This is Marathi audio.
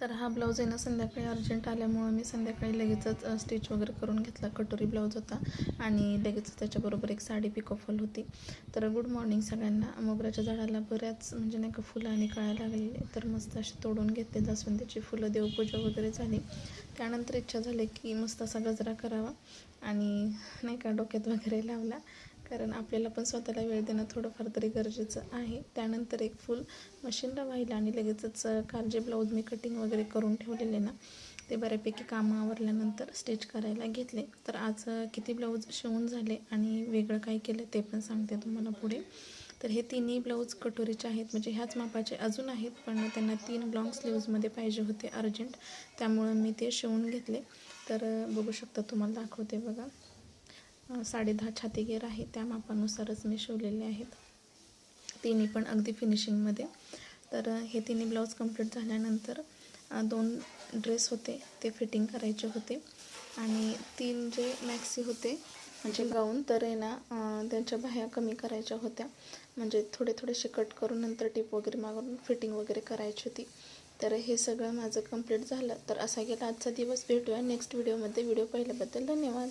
तर हा ब्लाऊज आहे ना संध्याकाळी अर्जंट आल्यामुळं मी संध्याकाळी लगेचच स्टिच वगैरे करून घेतला. कटोरी ब्लाऊज होता आणि लगेचच त्याच्याबरोबर एक साडी पिको फॉल होती. तर गुड मॉर्निंग सगळ्यांना. मोगऱ्याच्या झाडाला बऱ्याच म्हणजे नाही का फुलं आणि कळ्या लागलेले, तर मस्त असे तोडून घेतले. जास्वंदीची फुलं, देवपूजा वगैरे झाली. त्यानंतर इच्छा झाली की मस्त असा गजरा करावा आणि नाही का डोक्यात वगैरे लावला, कारण आपल्याला पण स्वतःला वेळ देणं थोडंफार तरी गरजेचं आहे. त्यानंतर एक फुल मशीनला वाहिलं आणि लगेचच काल जे ब्लाऊज मी कटिंग वगैरे करून ठेवलेले ना, ते बऱ्यापैकी कामं आवरल्यानंतर स्टिच करायला घेतले. तर आज किती ब्लाऊज शिवून झाले आणि वेगळं काय केलं ते पण सांगते तुम्हाला पुढे. तर हे तिन्ही ब्लाऊज कटोरीचे आहेत, म्हणजे ह्याच मापाचे अजून आहेत, पण त्यांना 3 लॉंग स्लीव्जमध्ये पाहिजे होते अर्जंट, त्यामुळं मी ते शिवून घेतले. तर बघू शकता, तुम्हाला दाखवते बघा. 10.5 छातीगेर आहे, त्या मापानुसारच मी शिवलेले आहेत. तिन्ही पण अगदी फिनिशिंगमध्ये. तर हे तिन्ही ब्लाऊज कंप्लीट झाल्यानंतर 2 ड्रेस होते ते फिटिंग करायचे होते आणि 3 जे मॅक्सी होते म्हणजे गाऊन, तर आहे ना त्यांच्या बाह्या कमी करायच्या होत्या, म्हणजे थोडेसे कट करून नंतर टिप वगैरे मागून फिटिंग वगैरे करायची होती. तर हे सगळं माझं कंप्लीट झालं. तर असा गेला आजचा दिवस. भेटूया नेक्स्ट व्हिडिओमध्ये. व्हिडिओ पाहिल्याबद्दल धन्यवाद.